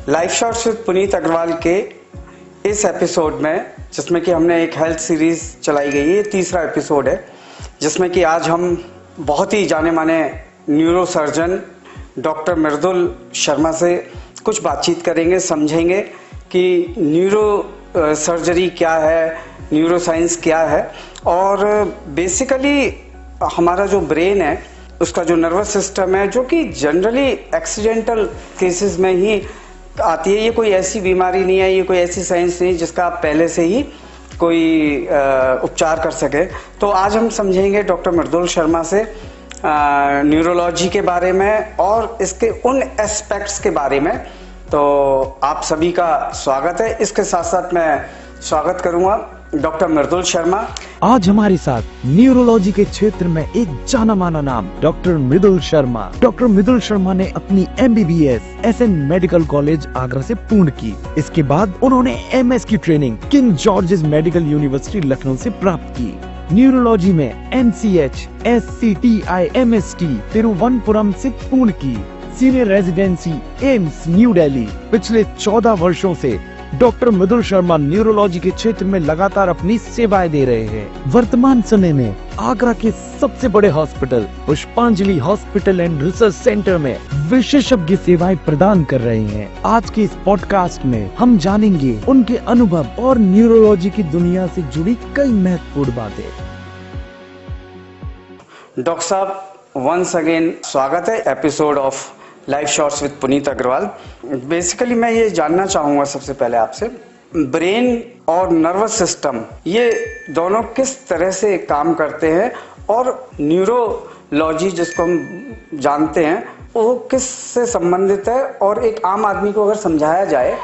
Life shots with Puneet Agarwal के इस episode में, जिसमें कि हमने एक हेल्थ सीरीज चलाई गई है, ये तीसरा एपिसोड है, जिसमें कि आज हम बहुत ही जाने माने न्यूरो सर्जन डॉक्टर मृदुल शर्मा से कुछ बातचीत करेंगे, समझेंगे कि न्यूरो सर्जरी क्या है, न्यूरो साइंस क्या है और बेसिकली हमारा जो ब्रेन है उसका जो नर्वस सिस्टम है, जो कि जनरली एक्सीडेंटल केसेस में ही आती है। ये कोई ऐसी बीमारी नहीं है, ये कोई ऐसी साइंस नहीं जिसका आप पहले से ही कोई उपचार कर सके। तो आज हम समझेंगे डॉक्टर मृदुल शर्मा से न्यूरोलॉजी के बारे में और इसके उन एस्पेक्ट्स के बारे में। तो आप सभी का स्वागत है। इसके साथ साथ मैं स्वागत करूंगा डॉक्टर मृदुल शर्मा। आज हमारे साथ न्यूरोलॉजी के क्षेत्र में एक जाना माना नाम डॉक्टर मृदुल शर्मा। डॉक्टर मृदुल शर्मा ने अपनी MBBS SN medical college Agra से पूर्ण की। इसके बाद उन्होंने MS की training king George's medical university Lucknow से प्राप्त की। न्यूरोलॉजी में MCH SCTI MST तिरुवनंतपुरम से पूर्ण की। Senior residency AIIMS new Delhi. पिछले 14 वर्षों से डॉक्टर मृदुल शर्मा न्यूरोलॉजी के क्षेत्र में लगातार अपनी सेवाएं दे रहे हैं। वर्तमान समय में आगरा के सबसे बड़े हॉस्पिटल पुष्पांजलि हॉस्पिटल एंड रिसर्च सेंटर में विशेषज्ञ सेवाएं प्रदान कर रहे हैं। आज के इस पॉडकास्ट में हम जानेंगे उनके अनुभव और न्यूरोलॉजी की दुनिया से जुड़ी कई महत्वपूर्ण बातें। डॉक्टर साहब, वंस अगेन स्वागत है episode of life shots with Puneet Agarwal. Basically मैं ये जानना चाहूँगा सबसे पहले आपसे, ब्रेन और नर्वस सिस्टम ये दोनों किस तरह से काम करते हैं और न्यूरोलॉजी जिसको हम जानते हैं वो किस से संबंधित है, और एक आम आदमी को अगर समझाया जाए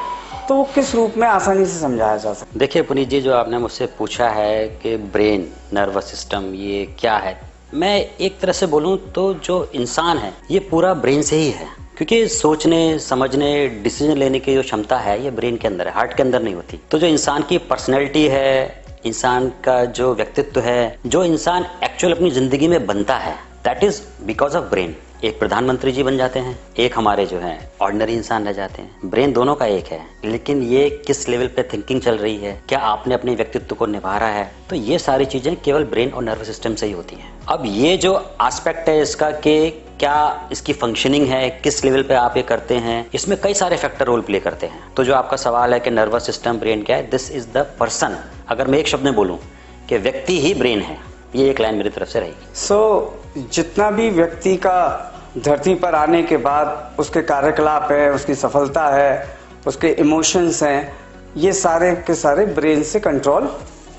तो वो किस रूप में आसानी से समझाया जा सकता है? देखिए पुनीत जी, जो आपने मुझसे पूछा है कि ब्रेन नर्वस सिस्टम ये क्या है, मैं एक तरह से बोलूं तो जो इंसान है ये पूरा ब्रेन से ही है, क्योंकि सोचने समझने डिसीजन लेने की जो क्षमता है ये ब्रेन के अंदर है, हार्ट के अंदर नहीं होती। तो जो इंसान की पर्सनैलिटी है, इंसान का जो व्यक्तित्व है, जो इंसान एक्चुअल अपनी जिंदगी में बनता है, that is because of brain. एक प्रधानमंत्री जी बन जाते हैं, एक हमारे जो है ऑर्डिनरी इंसान रह जाते हैं। ब्रेन दोनों का एक है, लेकिन ये किस लेवल पे थिंकिंग चल रही है, क्या आपने अपने व्यक्तित्व को निभा रहा है, तो ये सारी चीजें केवल ब्रेन और नर्वस सिस्टम से ही होती हैं। अब ये जो एस्पेक्ट है इसका कि क्या इसकी फंक्शनिंग है, किस लेवल पे आप ये करते हैं, इसमें कई सारे फैक्टर रोल प्ले करते हैं। तो जो आपका सवाल है कि नर्वस सिस्टम ब्रेन क्या है, दिस इज द पर्सन। अगर मैं एक शब्द में बोलूं कि व्यक्ति ही ब्रेन है, ये एक लाइन मेरी तरफ से रहेगी। सो जितना भी व्यक्ति का धरती पर आने के बाद उसके कार्यकलाप है, उसकी सफलता है, उसके इमोशंस हैं, ये सारे के सारे ब्रेन से कंट्रोल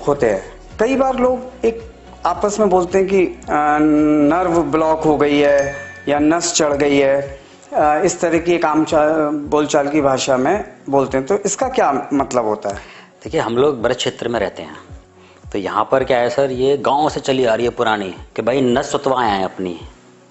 होते हैं। कई बार लोग एक आपस में बोलते हैं कि नर्व ब्लॉक हो गई है या नस चढ़ गई है, इस तरह की एक आम बोलचाल की भाषा में बोलते हैं। तो इसका क्या मतलब होता है? देखिए, हम लोग बड़े क्षेत्र में रहते हैं, तो यहाँ पर क्या है सर, ये गाँव से चली आ रही है पुरानी कि भाई नस सुतवाएं हैं अपनी।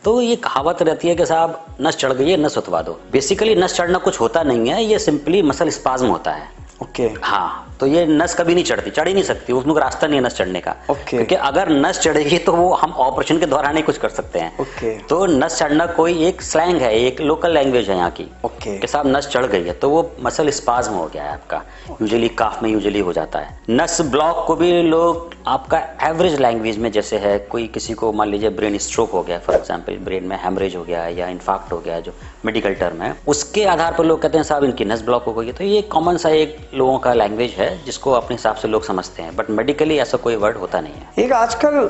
तो ये कहावत रहती है कि साहब नस चढ़ गई है, नस उतवा दो। बेसिकली नस चढ़ना कुछ होता नहीं है, ये सिंपली मसल स्पाज्म होता है। ओके। हाँ, तो ये नस कभी नहीं चढ़ती, चढ़ ही नहीं सकती, उसमें रास्ता नहीं है नस चढ़ने का। क्योंकि अगर नस चढ़ेगी तो वो हम ऑपरेशन के दौरान ही कुछ कर सकते हैं। तो नस चढ़ना कोई एक स्लैंग है, एक लोकल लैंग्वेज है यहाँ की। कि साहब नस चढ़ गई है, तो वो मसल स्पाज्म हो गया है आपका। यूजुअली काफ में यूजुअली हो जाता है। नस ब्लॉक को भी लोग आपका एवरेज लैंग्वेज में, जैसे है कोई किसी को मान लीजिए ब्रेन स्ट्रोक हो गया फॉर एग्जाम्पल, ब्रेन में हेमरेज हो गया या इन्फाक्ट हो गया, जो मेडिकल टर्म है, उसके आधार पर लोग कहते हैं साहब इनकी नस ब्लॉक हो गई है। तो ये कॉमन सा एक लोगों का लैंग्वेज है जिसको अपने हिसाब से लोग समझते हैं, बट मेडिकली ऐसा कोई वर्ड होता नहीं है। एक आजकल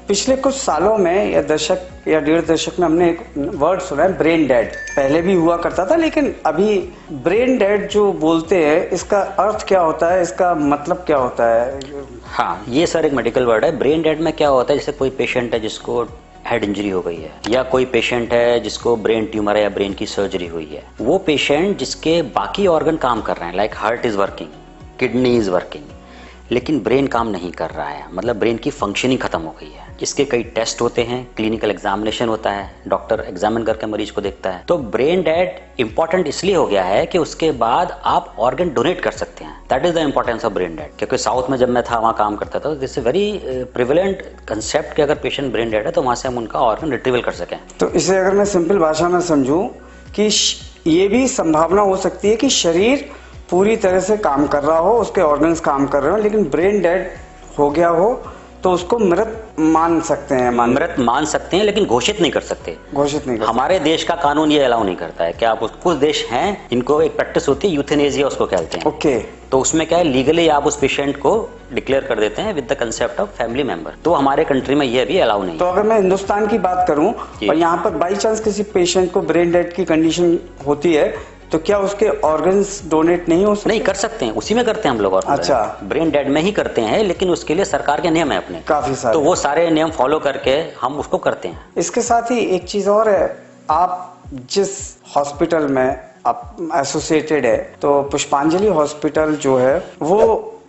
पिछले कुछ सालों में या दशक या 1.5 दशक में हमने एक वर्ड सुना है, ब्रेन डेड। पहले भी हुआ करता था, लेकिन अभी ब्रेन डेड जो बोलते हैं, इसका अर्थ क्या होता है, इसका मतलब क्या होता है? हाँ, ये सर एक मेडिकल वर्ड है। ब्रेन डेड में क्या होता है, जैसे कोई पेशेंट है जिसको हेड इंजरी हो गई है, या कोई पेशेंट है जिसको ब्रेन ट्यूमर है या ब्रेन की सर्जरी हुई है, वो पेशेंट जिसके बाकी ऑर्गन काम कर रहे हैं, like heart is working, kidney is working, लेकिन ब्रेन काम नहीं कर रहा है, मतलब ब्रेन की फंक्शनिंग खत्म हो गई है। इसके कई टेस्ट होते हैं, क्लिनिकल एग्जामिनेशन होता है, डॉक्टर एग्जामिन करके मरीज को देखता है। तो ब्रेन डेड इंपॉर्टेंट इसलिए हो गया है कि उसके बाद आप ऑर्गन डोनेट कर सकते हैं। That is the importance of brain dead. क्योंकि साउथ में जब मैं था वहाँ काम करता था, this is very prevalent concept कि अगर पेशेंट ब्रेन डेड है तो वहाँ से हम उनका ऑर्गन रिट्रीवल कर सकें। तो इसे अगर मैं सिंपल भाषा में समझूं कि ये भी संभावना हो सकती है कि शरीर पूरी तरह से काम कर रहा हो, उसके ऑर्गन्स काम कर रहे हो, लेकिन ब्रेन डेड हो गया हो तो उसको मृत मान सकते हैं। मृत मान सकते हैं लेकिन घोषित नहीं कर सकते। घोषित नहीं कर सकते। हमारे देश का कानून ये अलाउ नहीं करता है कि आप कुछ देश हैं इनको एक प्रैक्टिस होती है यूथेनेसिया उसको कहते हैं। ओके। तो उसमें क्या है, लीगली आप उस पेशेंट को डिक्लेयर कर देते हैं with the concept of family member. तो हमारे कंट्री में ये भी अलाउ नहीं तो है। अगर मैं हिंदुस्तान की बात करूं और यहाँ पर बाई चांस किसी पेशेंट को ब्रेन डेड की कंडीशन होती है तो क्या उसके ऑर्गन्स डोनेट नहीं हो सकते? नहीं कर सकते हैं, उसी में करते हैं हम लोग। अच्छा। ब्रेन डेड में ही करते हैं, लेकिन उसके लिए सरकार के नियम है अपने काफी सारे। तो वो सारे नियम फॉलो करके हम उसको करते हैं। इसके साथ ही एक चीज और है, आप जिस हॉस्पिटल में आप एसोसिएटेड है, तो पुष्पांजलि हॉस्पिटल जो है वो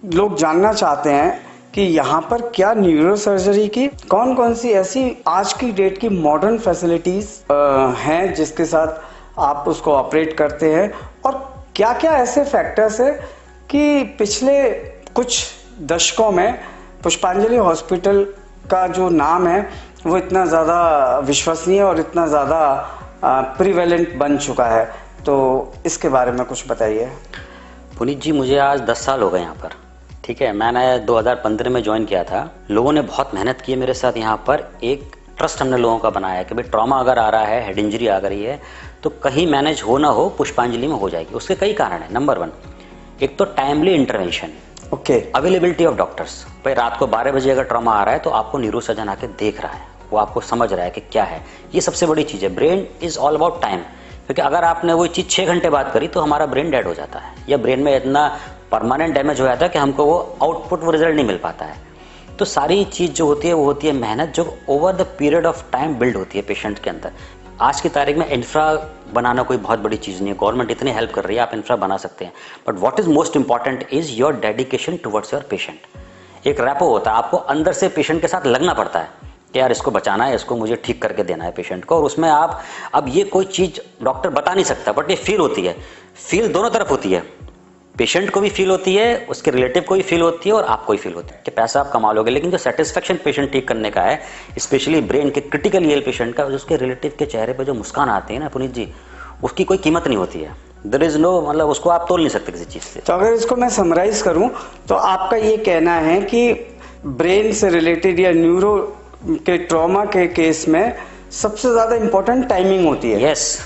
लोग जानना चाहते हैं कि यहाँ पर क्या न्यूरो सर्जरी की कौन कौन सी ऐसी आज की डेट की मॉडर्न फैसिलिटीज हैं जिसके साथ आप उसको ऑपरेट करते हैं, और क्या क्या ऐसे फैक्टर्स है कि पिछले कुछ दशकों में पुष्पांजलि हॉस्पिटल का जो नाम है वो इतना ज़्यादा विश्वसनीय और इतना ज़्यादा प्रिवेलेंट बन चुका है। तो इसके बारे में कुछ बताइए। पुनीत जी, मुझे आज 10 साल हो गए यहाँ पर। ठीक है, मैंने 2015 में ज्वाइन किया था। लोगों ने बहुत मेहनत की है मेरे साथ। यहाँ पर एक ट्रस्ट हमने लोगों का बनाया है कि भाई ट्रॉमा अगर आ रहा है, हेड इंजरी आ गई है, तो कहीं मैनेज हो ना हो पुष्पांजलि में हो जाएगी। उसके कई कारण है। नंबर 1, एक तो timely intervention. Okay. Availability of doctors. भाई रात को 12 बजे अगर ट्रॉमा आ रहा है तो आपको न्यूरो सर्जन आके देख रहा है, वो आपको समझ रहा है कि क्या है। ये सबसे बड़ी चीज़ है। Brain is all about time. क्योंकि अगर आपने वो चीज़ 6 घंटे बाद करी तो हमारा ब्रेन डेड हो जाता है, या ब्रेन में इतना परमानेंट डैमेज हो जाता है कि हमको वो आउटपुट, वो रिजल्ट नहीं मिल पाता है। तो सारी चीज़ जो होती है वो होती है मेहनत, जो over the period of time build होती है पेशेंट के अंदर। आज की तारीख में इंफ्रा बनाना कोई बहुत बड़ी चीज़ नहीं है। गवर्नमेंट इतनी हेल्प कर रही है, आप इंफ्रा बना सकते हैं। But what is most important is your dedication towards your patient. एक रैपो होता है, आपको अंदर से पेशेंट के साथ लगना पड़ता है कि यार इसको बचाना है, इसको मुझे ठीक करके देना है पेशेंट को। और उसमें आप, अब ये कोई चीज़ डॉक्टर बता नहीं सकता, बट ये फील होती है। फील दोनों तरफ होती है, पेशेंट को भी फील होती है, उसके रिलेटिव को भी फील होती है, और आपको भी फील होती है कि पैसा आप कमा लोगे। लेकिन जो सेटिस्फेक्शन पेशेंट ठीक करने का है, स्पेशली ब्रेन के क्रिटिकली इल पेशेंट का, उसके रिलेटिव के चेहरे पर जो मुस्कान आती है ना पुनीत जी, उसकी कोई कीमत नहीं होती है। देयर इज नो, मतलब उसको आप तोल नहीं सकते किसी चीज़ से। तो अगर इसको मैं समराइज करूं तो आपका ये कहना है कि ब्रेन से रिलेटेड या न्यूरो के ट्रॉमा के केस में सबसे ज्यादा इंपॉर्टेंट टाइमिंग होती है। यस।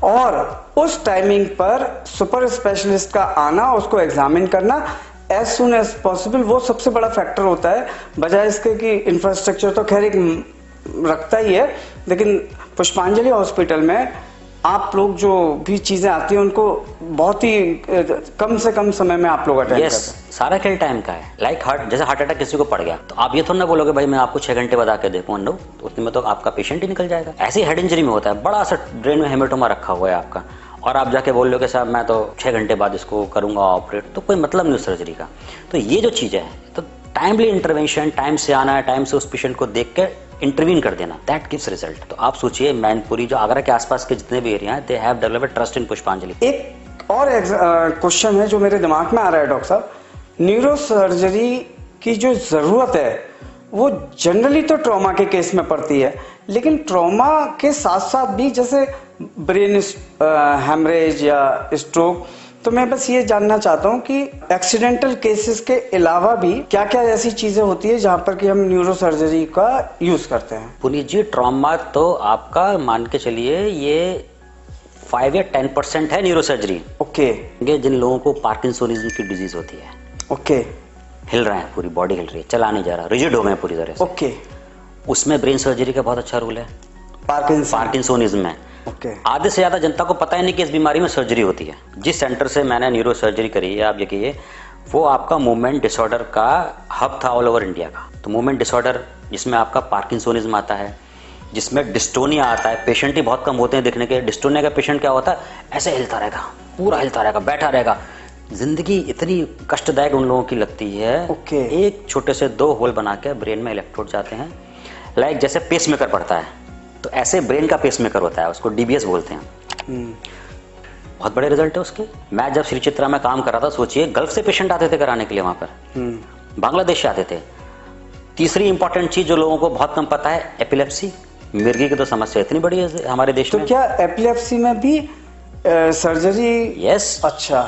और उस टाइमिंग पर सुपर स्पेशलिस्ट का आना, उसको एग्जामिन करना एज सुन एज पॉसिबल, वो सबसे बड़ा फैक्टर होता है, बजाय इसके कि इंफ्रास्ट्रक्चर तो खैर एक रखता ही है, लेकिन पुष्पांजलि हॉस्पिटल में आप लोग जो भी चीजें आती हैं उनको बहुत ही कम से कम समय में आप लोग अटेंड करते हैं। सारा खेल टाइम का है। लाइक हार्ट, जैसे हार्ट अटैक किसी को पड़ गया तो आप ये थोड़ा ना बोलोगे भाई मैं आपको 6 घंटे बाद आके देखूँ, नो, उतने में तो आपका पेशेंट ही निकल जाएगा। ऐसे हेड इंजरी में होता है, बड़ा सा ब्रेन में हेमेटोमा रखा हुआ है आपका, और आप जाके बोल लोगे साहब मैं तो 6 घंटे बाद इसको करूंगा ऑपरेट, तो कोई मतलब नहीं उस सर्जरी का। तो ये जो चीज़ है, तो टाइमली इंटरवेंशन, टाइम से आना है, टाइम से उस पेशेंट को देख के इंटरवीन कर देना, दैट गिव्स रिजल्ट। तो आप सोचिए मैनपुरी, जो आगरा के आसपास के जितने भी एरिया हैं, they have developed trust in पुष्पांजलि। एक और क्वेश्चन है जो मेरे दिमाग में आ रहा है डॉक्टर साहब, न्यूरो सर्जरी की जो जरूरत है वो जनरली तो ट्रॉमा के केस में पड़ती है, लेकिन ट्रॉमा के साथ साथ भी जैसे ब्रेन हेमरेज या स्ट्रोक, तो मैं बस ये जानना चाहता हूँ कि एक्सीडेंटल केसेस के अलावा भी क्या क्या ऐसी चीजें होती है जहाँ पर कि हम न्यूरो सर्जरी का यूज करते हैं। पुनीत जी, ट्रॉमा तो आपका मान के चलिए ये 5 या 10% है न्यूरो सर्जरी। ओके। जिन लोगों को पार्किंसोनिज्म की डिजीज होती है, ओके, हिल रहे हैं, पूरी बॉडी हिल रही है, चला नहीं जा रहा, रिजिड हो गए पूरी तरह से, ओके, उसमें ब्रेन सर्जरी का बहुत अच्छा रूल है। पार्किंसोनिज्म में आधे से ज्यादा जनता को पता ही नहीं कि इस बीमारी में सर्जरी होती है। जिस सेंटर से मैंने न्यूरो सर्जरी करी है, आप देखिए, वो आपका मूवमेंट डिसऑर्डर का हब था ऑल ओवर इंडिया का। तो मूवमेंट डिसऑर्डर जिसमें आपका पार्किंसोनिज्म आता है, जिसमें डिस्टोनिया आता है, पेशेंट ही बहुत कम होते हैं दिखने के। डिस्टोनिया का पेशेंट क्या होता है, ऐसे हिलता रहेगा, पूरा हिलता रहेगा, बैठा रहेगा, जिंदगी इतनी कष्टदायक उन लोगों की लगती है। ओके। एक छोटे से 2 होल बना के ब्रेन में इलेक्ट्रोड जाते हैं, लाइक जैसे पेसमेकर पड़ता है, तो ऐसे ब्रेन का पेसमेकर होता है, उसको डीबीएस बोलते हैं। बहुत बड़े रिजल्ट है उसके। मैं जब श्री चित्रा में काम कर रहा था, सोचिए गल्फ से पेशेंट आते थे कराने के लिए वहां पर, बांग्लादेश से आते थे। तीसरी इंपॉर्टेंट चीज जो लोगों को बहुत कम पता है, एपिलेप्सी, मिर्गी की तो समस्या इतनी बड़ी है हमारे देश तो में। क्या एपिलेप्सी में भी सर्जरी? यस। अच्छा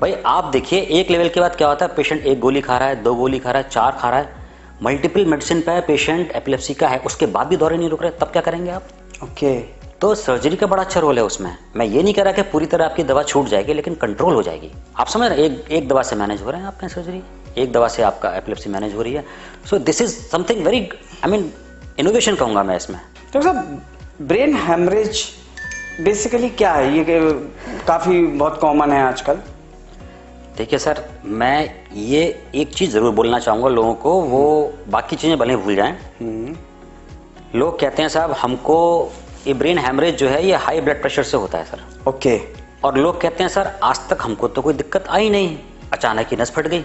भाई आप देखिए, एक लेवल के बाद क्या होता है, पेशेंट 1 गोली खा रहा है, 2 गोली खा रहा है, 4 खा रहा है, मल्टीपल मेडिसिन पे पेशेंट एपिलेप्सी का है, उसके बाद भी दौरे नहीं रुक रहे, तब क्या करेंगे आप? ओके। तो सर्जरी का बड़ा अच्छा रोल है उसमें। मैं ये नहीं कह रहा कि पूरी तरह आपकी दवा छूट जाएगी, लेकिन कंट्रोल हो जाएगी। आप समझ रहे हैं, एक दवा से मैनेज हो रहे हैं आपका सर्जरी, एक दवा से आपका एपिलेप्सी मैनेज हो रही है। So this is something very, I mean innovation कहूंगा मैं इसमें। तो साहब ब्रेन हेमरेज बेसिकली क्या है? ये काफी बहुत कॉमन है आजकल। देखिए सर, मैं ये एक चीज जरूर बोलना चाहूंगा लोगों को, वो बाकी चीजें भले भूल जाएं। लोग कहते हैं साहब हमको ये ब्रेन हेमरेज जो है ये हाई ब्लड प्रेशर से होता है सर। ओके। और लोग कहते हैं सर आज तक हमको तो कोई दिक्कत आई नहीं, अचानक ही नस फट गई।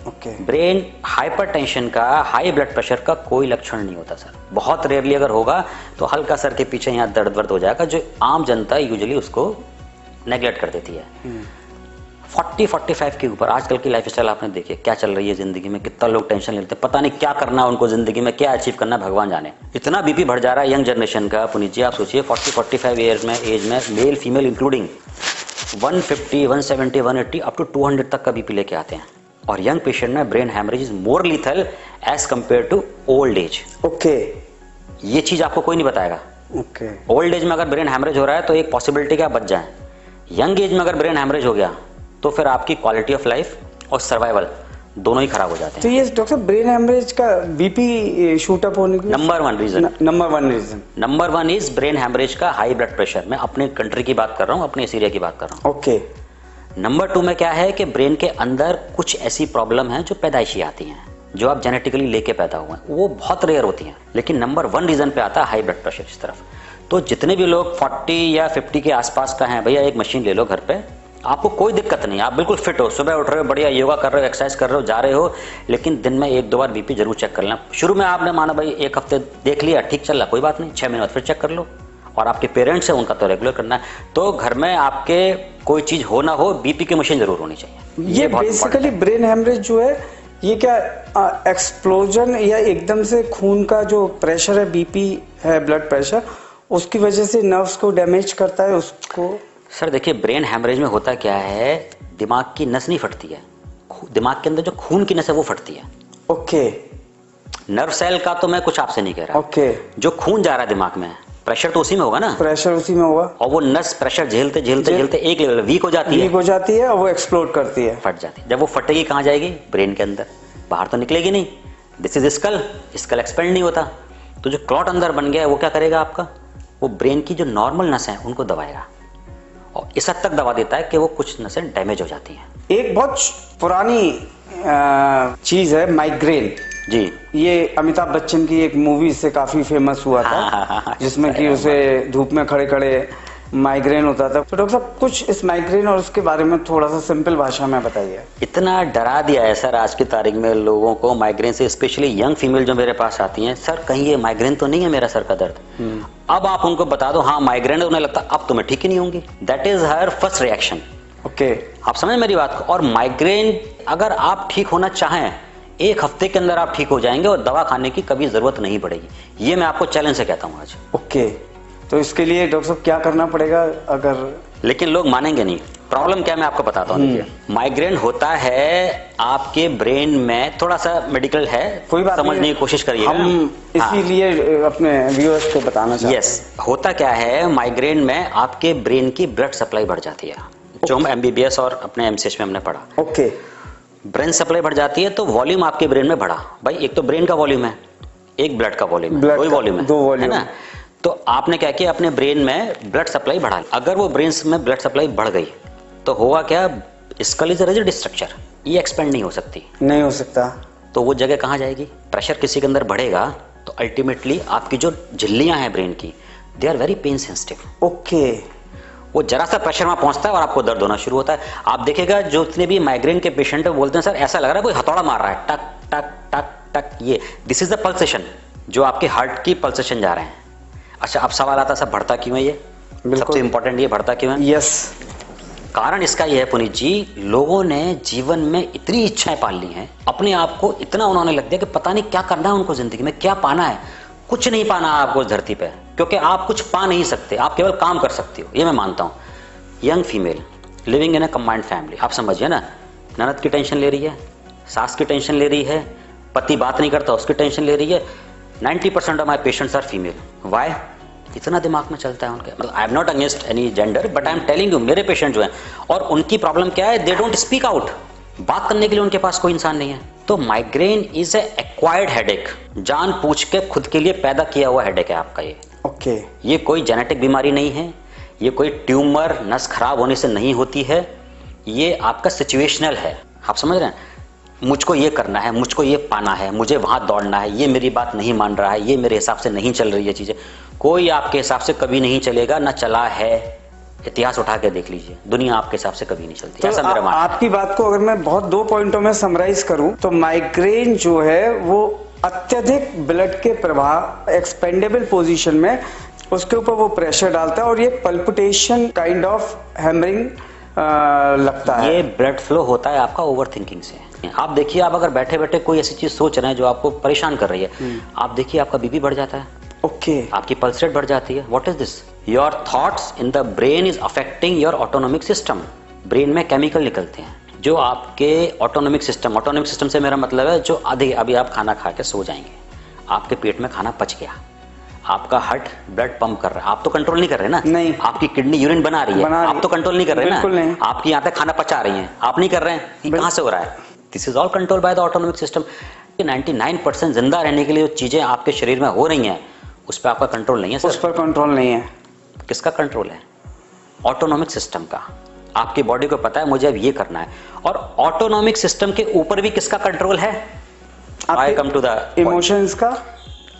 ओके। ब्रेन हाइपरटेंशन का, हाई ब्लड प्रेशर का कोई लक्षण नहीं होता सर। बहुत रेयरली अगर होगा तो हल्का सर के पीछे यहाँ दर्द वर्द हो जाएगा, जो आम जनता यूजुअली उसको नेग्लेक्ट कर देती है। 40-45 के ऊपर आजकल की लाइफ स्टाइल आपने देखी क्या चल रही है जिंदगी में, कितना लोग टेंशन लेते हैं, पता नहीं क्या करना है उनको जिंदगी में, क्या अचीव करना है भगवान जाने। इतना बीपी बढ़ जा रहा है यंग जनरेशन का। पुनीत जी आप सोचिए 40-45 ईयर्स में एज में male female including 150, 170, 180 up to 200 तक का बीपी लेके आते हैं। और यंग पेशेंट में brain haemorrhage is more lethal as compared to old age. Okay. ये चीज आपको कोई नहीं बताएगा। ओके। ओल्ड एज में अगर ब्रेन हेमरेज हो रहा है तो एक पॉसिबिलिटी क्या बच जाए, यंग एज में अगर ब्रेन हेमरेज हो गया तो फिर आपकी क्वालिटी ऑफ लाइफ और सर्वाइवल दोनों ही खराब हो जाते तो हैं। ये डॉक्टर ब्रेन हेमरेज का बीपी शूट अप होने की number 1 reason, number 1 is brain haemorrhage का हाई ब्लड प्रेशर। मैं अपने कंट्री की बात कर रहा हूँ, अपने इस एरिया की बात कर रहा हूँ। ओके। नंबर 2 में क्या है कि ब्रेन के अंदर कुछ ऐसी प्रॉब्लम है जो पैदाइशी आती हैं, जो आप जेनेटिकली लेके पैदा हुए हैं, वो बहुत रेयर होती हैं। लेकिन नंबर 1 रीजन पे आता है हाई ब्लड प्रेशर इस तरफ। तो जितने भी लोग 40 या 50 के आसपास का हैं, भैया एक मशीन ले लो घर पे, आपको कोई दिक्कत नहीं, आप बिल्कुल फिट हो, सुबह उठ रहे हो, बढ़िया योगा कर रहे हो, एक्सरसाइज कर रहे हो, जा रहे हो, लेकिन दिन में 1-2 बार बीपी जरूर चेक कर लेना। शुरू में आपने माना भाई 1 हफ्ते देख लिया, ठीक चल रहा, कोई बात नहीं, 6 महीने बाद फिर चेक कर लो। और आपके पेरेंट्स हैं उनका तो रेगुलर करना है। तो घर में आपके कोई चीज हो ना हो, बीपी की मशीन जरूर होनी चाहिए। ये बेसिकली ब्रेन हेमरेज जो है ये क्या एक्सप्लोजन या एकदम से खून का जो प्रेशर है, बीपी है, ब्लड प्रेशर, उसकी वजह से नर्व्स को डैमेज करता है उसको? सर देखिए, ब्रेन हेमरेज में होता क्या है, दिमाग की नस नहीं फटती है, दिमाग के अंदर जो खून की नस है वो फटती है। ओके। नर्व सेल का तो मैं कुछ आपसे नहीं कह रहा। ओके। जो खून जा रहा है दिमाग में, प्रेशर तो उसी में होगा ना, प्रेशर उसी में होगा, और वो नस प्रेशर झेलते झेलते झेलते एक लेवल वीक हो जाती है और वो एक्सप्लोड करती है, फट जाती है। जब वो फटेगी कहाँ जाएगी? ब्रेन के अंदर, बाहर तो निकलेगी नहीं। This is skull, skull expand नहीं होता। तो जो क्लॉट अंदर बन गया है वो क्या करेगा आपका, वो ब्रेन की जो नॉर्मल नस है उनको दबाएगा, और इस हद तक दबा देता है कि वो कुछ नसें डैमेज हो जाती हैं। एक बहुत पुरानी चीज है माइग्रेन जी। ये अमिताभ बच्चन की एक मूवी से काफी फेमस हुआ था, जिसमें कि उसे धूप में खड़े खड़े माइग्रेन होता था। तो डॉक्टर साहब कुछ इस माइग्रेन और उसके बारे में थोड़ा सा सिंपल भाषा में बताइए। इतना डरा दिया है सर आज की तारीख में लोगों को माइग्रेन से, स्पेशली यंग फीमेल जो मेरे पास आती हैं, सर कहीं ये माइग्रेन तो नहीं है मेरा सर का दर्द। अब आप उनको बता दो हाँ माइग्रेन है, उन्हें लगता अब तो मैं ठीक ही नहीं होंगी। That is her first reaction. Okay. आप समझ मेरी बात को। और माइग्रेन अगर आप ठीक होना चाहें, 1 हफ्ते के अंदर आप ठीक हो जाएंगे और दवा खाने की कभी जरूरत नहीं पड़ेगी। ये मैं आपको चैलेंज से कहता हूँ आज। ओके। तो इसके लिए डॉक्टर साहब क्या करना पड़ेगा अगर? लेकिन लोग मानेंगे नहीं। प्रॉब्लम क्या मैं आपको बताता हूँ। देखिए माइग्रेन होता है आपके ब्रेन में, थोड़ा सा मेडिकल है, कोई बात समझने की कोशिश करिएगा। हम इसीलिए अपने व्यूअर्स को बताना चाहते हैं। यस, होता क्या है माइग्रेन में आपके ब्रेन की ब्लड सप्लाई बढ़ जाती है, जो हम MBBS और अपने MCH में हमने पढ़ा। ओके। ब्रेन सप्लाई बढ़ जाती है तो वॉल्यूम आपके ब्रेन में बढ़ा। भाई एक तो ब्रेन का वॉल्यूम है, एक ब्लड का वॉल्यूम है, दो वॉल्यूम है, दो वॉल्यूम है ना। तो आपने क्या किया, अपने ब्रेन में ब्लड सप्लाई बढ़ा। अगर वो ब्रेन में ब्लड सप्लाई बढ़ गई तो होगा क्या, skull is a rigid structure, ये एक्सपेंड नहीं हो सकती, नहीं हो सकता। तो वो जगह कहाँ जाएगी? प्रेशर किसी के अंदर बढ़ेगा तो अल्टीमेटली आपकी जो झिल्लियां हैं ब्रेन की, they are very pain sensitive. Okay. वो जरा सा प्रेशर वहां पहुंचता है और आपको दर्द होना शुरू होता है। आप देखिएगा जो जितने भी माइग्रेन के पेशेंट है बोलते हैं सर ऐसा लग रहा है कोई हथौड़ा मार रहा है, टक टक टक टक। ये दिस इज द पल्सेशन, जो आपके हार्ट की पल्सेशन जा रहे हैं। अच्छा, अब सवाल आता है सब बढ़ता क्यों है ये? सबसे इंपॉर्टेंट ये बढ़ता क्यों है? यस, कारण इसका यह है पुनीत जी, लोगों ने जीवन में इतनी इच्छाएं पाल ली हैं, अपने आप को इतना उन्होंने लग दिया कि पता नहीं क्या करना है उनको जिंदगी में, क्या पाना है। कुछ नहीं पाना आपको इस धरती पे, क्योंकि आप कुछ पा नहीं सकते, आप केवल काम कर सकते हो, ये मैं मानता हूं। Young female living in a combined family, आप समझिए ना, ननद की टेंशन ले रही है, सास की टेंशन ले रही है, पति बात नहीं करता उसकी टेंशन ले रही है। 90% of my patients are female. Why? इतना दिमाग में चलता है उनके। I am not against any gender, but I am telling you, मेरे पेशेंट जो हैं, और उनकी प्रॉब्लम क्या है, दे डोंट स्पीक आउट। बात करने के लिए उनके पास कोई इंसान नहीं है। तो migraine is a acquired headache, जान पूछ के खुद के लिए पैदा किया हुआ हेडेक है आपका ये। ओके। ये कोई जेनेटिक बीमारी नहीं है, ये कोई ट्यूमर नस खराब होने से नहीं होती है, ये आपका सिचुएशनल है। आप समझ रहे हैं? मुझको ये करना है, मुझको ये पाना है, मुझे वहां दौड़ना है, ये मेरी बात नहीं मान रहा है, ये मेरे हिसाब से नहीं चल रही है चीजें। कोई आपके हिसाब से कभी नहीं चलेगा, ना चला है। इतिहास उठा के देख लीजिए, दुनिया आपके हिसाब से कभी नहीं चलती। तो ऐसा मेरा मानना है। आपकी बात को अगर मैं बहुत 2 पॉइंटों में समराइज करूं तो माइग्रेन जो है वो अत्यधिक ब्लड के प्रवाह एक्सपेंडेबल पोजीशन में उसके ऊपर वो प्रेशर डालता है और ये पल्पिटेशन काइंड ऑफ हैमरिंग लगता है। ये ब्लड फ्लो होता है आपका ओवर थिंकिंग से। आप देखिए, आप अगर बैठे बैठे कोई ऐसी चीज सोच रहे हैं जो आपको परेशान कर रही है, आप देखिए आपका बीपी बढ़ जाता है, ओके, आपकी पल्स रेट बढ़ जाती है। What is this? Your thoughts in the brain is affecting your autonomic system. Brain में केमिकल निकलते हैं जो आपके ऑटोनॉमिक सिस्टम से मेरा मतलब है जो आधे, अभी आप खाना खा के सो जाएंगे, आपके पेट में खाना पच गया, आपका हार्ट ब्लड पंप कर रहा है, आप तो कंट्रोल नहीं कर रहे ना। नहीं। आपकी किडनी यूरिन बना रही है, आप तो कंट्रोल नहीं कर रहे बिल्कुल ना। नहीं। आपकी आंतें खाना पचा रही हैं, आप नहीं कर रहे हैं। ये कहां से हो रहा है? This is all control by the autonomic system. 99% जिंदा रहने के लिए जो चीजें आपके शरीर में हो रही हैं उस पर आपका कंट्रोल नहीं है सर। उस पर कंट्रोल नहीं है। किसका कंट्रोल है? ऑटोनॉमिक सिस्टम का। आपकी बॉडी को पता है मुझे अब ये करना है, और ऑटोनॉमिक सिस्टम के ऊपर भी किसका कंट्रोल है? आई कम टू द इमोशंस का,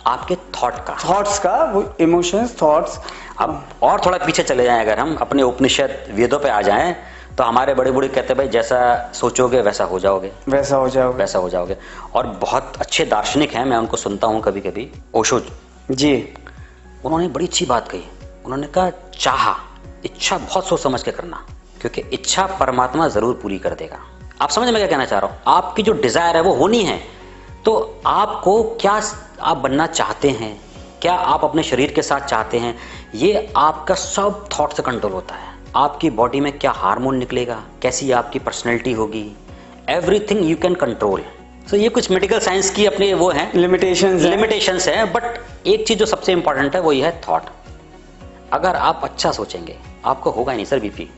आपके थॉट का, थॉट्स का, वो इमोशंस, थॉट्स। अब और थोड़ा पीछे चले जाएं, अगर हम अपने उपनिषद वेदों पे आ जाएं तो हमारे बड़े बूढ़े कहते हैं भाई जैसा सोचोगे वैसा हो जाओगे, वैसा हो जाओगे, वैसा हो जाओगे। और बहुत अच्छे दार्शनिक हैं, मैं उनको सुनता हूं कभी कभी, ओशो जी, उन्होंने बड़ी अच्छी बात कही। उन्होंने कहा चाह, इच्छा बहुत सोच समझ के करना, क्योंकि इच्छा परमात्मा जरूर पूरी कर देगा। आप समझ में क्या कहना चाह रहा हूं? आपकी जो डिजायर है वो होनी है, तो आपको क्या आप बनना चाहते हैं, क्या आप अपने शरीर के साथ चाहते हैं, ये आपका सब थॉट से कंट्रोल होता है। आपकी बॉडी में क्या हार्मोन निकलेगा, कैसी आपकी पर्सनैलिटी होगी, एवरीथिंग यू कैन कंट्रोल। सो ये कुछ मेडिकल साइंस की अपने वो हैं लिमिटेशंस हैं, बट एक चीज जो सबसे इंपॉर्टेंट है वो ये है थॉट। अगर आप अच्छा सोचेंगे आपको होगा नहीं सर बीपी।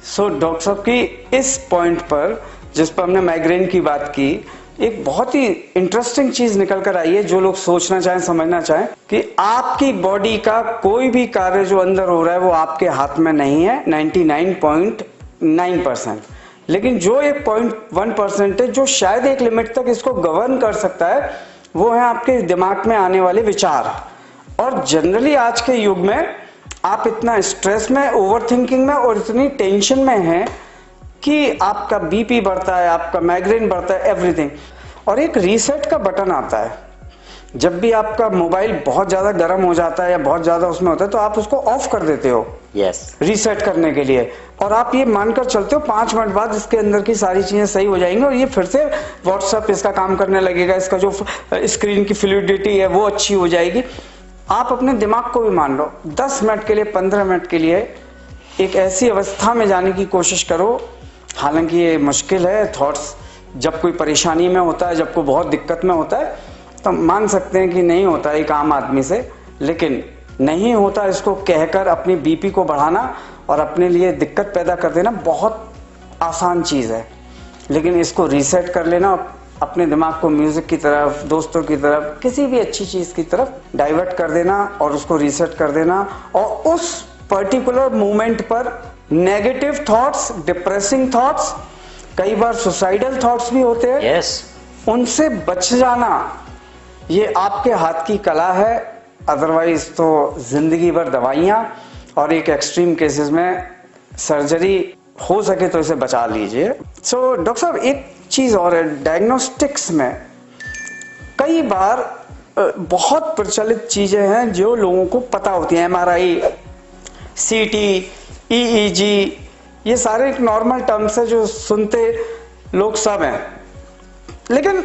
सो डॉक्टर साहब की इस पॉइंट पर, जिस पर हमने माइग्रेन की बात की, एक बहुत ही इंटरेस्टिंग चीज निकल कर आई है जो लोग सोचना चाहें, समझना चाहें कि आपकी बॉडी का कोई भी कार्य जो अंदर हो रहा है वो आपके हाथ में नहीं है 99.9%, लेकिन जो एक 0.1% है जो शायद एक लिमिट तक इसको गवर्न कर सकता है, वो है आपके दिमाग में आने वाले विचार। और जनरली आज के युग में आप इतना स्ट्रेस में, ओवर थिंकिंग में और इतनी टेंशन में हैं कि आपका बीपी बढ़ता है, आपका माइग्रेन बढ़ता है, एवरीथिंग। और एक रीसेट का बटन आता है, जब भी आपका मोबाइल बहुत ज्यादा गर्म हो जाता है या बहुत ज्यादा उसमें होता है तो आप उसको ऑफ कर देते हो रीसेट करने के लिए, और आप ये मानकर चलते हो 5 मिनट बाद इसके अंदर की सारी चीजें सही हो जाएंगी और ये फिर से व्हाट्सएप इसका काम करने लगेगा, इसका जो स्क्रीन की फ्लूइडिटी है वो अच्छी हो जाएगी। आप अपने दिमाग को भी मान लो 10 मिनट के लिए, 15 मिनट के लिए एक ऐसी अवस्था में जाने की कोशिश करो। हालांकि ये मुश्किल है, थॉट्स जब कोई परेशानी में होता है, जब कोई बहुत दिक्कत में होता है तो मान सकते हैं कि नहीं होता एक आम आदमी से, लेकिन नहीं होता इसको कहकर अपनी बीपी को बढ़ाना और अपने लिए दिक्कत पैदा कर देना बहुत आसान चीज़ है। लेकिन इसको रीसेट कर लेना, अपने दिमाग को म्यूजिक की तरफ, दोस्तों की तरफ, किसी भी अच्छी चीज़ की तरफ डाइवर्ट कर देना और उसको रीसेट कर देना, और उस पर्टिकुलर मोमेंट पर नेगेटिव थॉट्स, डिप्रेसिंग थॉट्स, कई बार सुसाइडल थॉट्स भी होते हैं, उनसे बच जाना, ये आपके हाथ की कला है। अदरवाइज तो जिंदगी भर दवाइयाँ और एक एक्सट्रीम केसेस में सर्जरी हो सके तो इसे बचा लीजिए। सो डॉक्टर साहब एक चीज़ और है, डायग्नोस्टिक्स में कई बार बहुत प्रचलित चीज़ें हैं जो लोगों को पता होती हैं, MRI, CT, EEG, ये सारे एक नॉर्मल टर्म्स है जो सुनते लोग सब हैं, लेकिन